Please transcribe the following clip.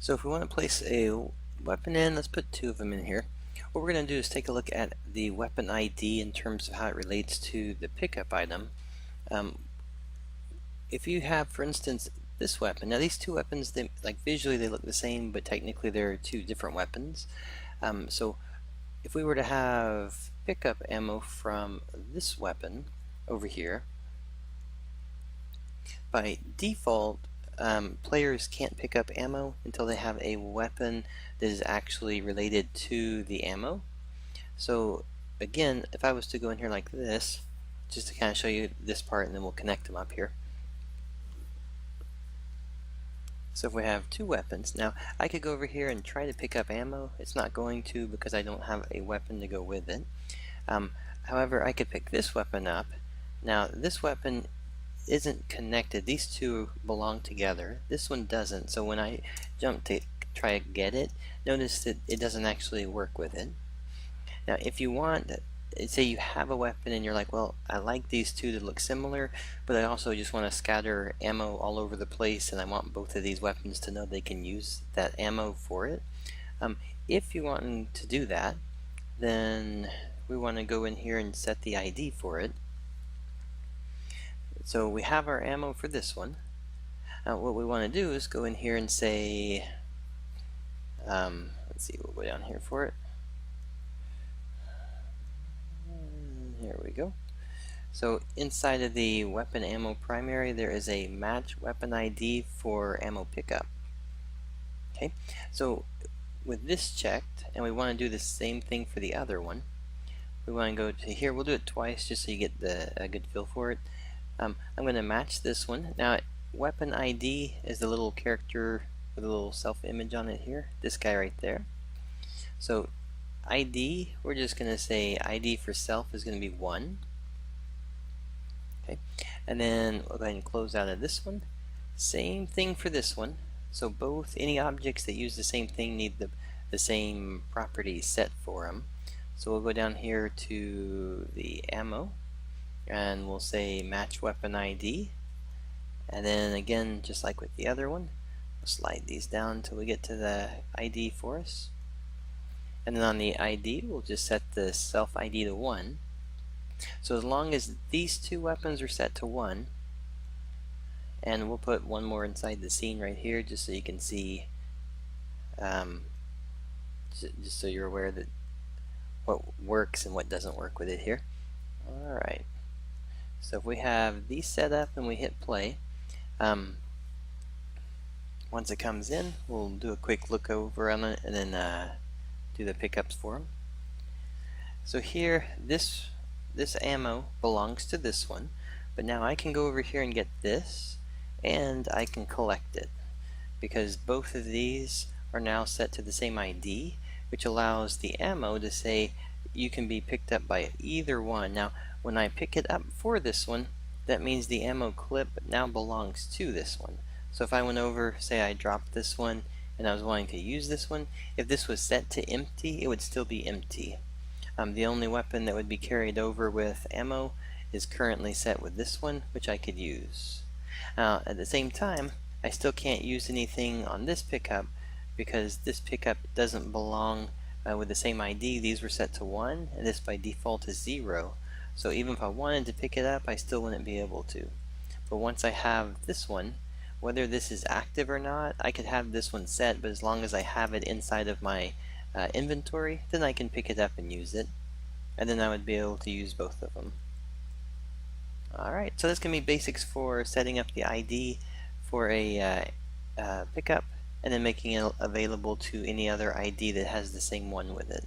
So if we want to place a weapon in, let's put two of them in here. What we're going to do is take a look at the weapon ID in terms of how it relates to the pickup item. If you have, for instance, this weapon, now these two weapons, visually they look the same, but technically they're two different weapons. So if we were to have pickup ammo from this weapon over here, by default, players can't pick up ammo until they have a weapon that is actually related to the ammo. So again, if I was to go in here like this, just to kind of show you this part, and then we'll connect them up here. So if we have two weapons, now I could go over here and try to pick up ammo. It's not going to because I don't have a weapon to go with it. However, I could pick this weapon up. Now this weapon isn't connected. These two belong together. This one doesn't. So when I jump to try to get it, notice that it doesn't actually work with it. Now if you want, say you have a weapon and you're like, well, I like these two to look similar, but I also just want to scatter ammo all over the place, and I want both of these weapons to know they can use that ammo for it. If you want to do that, then we want to go in here and set the ID for it. So we have our ammo for this one. What we want to do is go in here and say, let's see, we'll go down here for it. Here we go. So inside of the weapon ammo primary, there is a match weapon ID for ammo pickup. Okay, so with this checked, and we want to do the same thing for the other one, we want to go to here. We'll do it twice just so you get a good feel for it. I'm going to match this one. Now, weapon ID is the little character with a little self-image on it here. This guy right there. So ID, we're just going to say ID for self is going to be 1. Okay, and then we'll go ahead and close out of this one. Same thing for this one. So both, any objects that use the same thing need the same properties set for them. So we'll go down here to the ammo, and we'll say match weapon ID, and then again, just like with the other one, we'll slide these down until we get to the ID for us. And then on the ID, we'll just set the self ID to 1. So as long as these two weapons are set to 1, and we'll put one more inside the scene right here just so you can see, just so you're aware that what works and what doesn't work with it here. Alright, so if we have these set up and we hit play, once it comes in, we'll do a quick look over on it and then do the pickups for them. So here, this ammo belongs to this one, but now I can go over here and get this, and I can collect it because both of these are now set to the same ID, which allows the ammo to say you can be picked up by either one. Now when I pick it up for this one, that means the ammo clip now belongs to this one. So if I went over, say I dropped this one and I was wanting to use this one, if this was set to empty, it would still be empty. The only weapon that would be carried over with ammo is currently set with this one, which I could use. At the same time, I still can't use anything on this pickup because this pickup doesn't belong with the same ID. These were set to 1, and this by default is 0. So even if I wanted to pick it up, I still wouldn't be able to. But once I have this one, whether this is active or not, I could have this one set, but as long as I have it inside of my inventory, then I can pick it up and use it, and then I would be able to use both of them. Alright, so this can be basics for setting up the ID for a pickup and then making it available to any other ID that has the same one with it.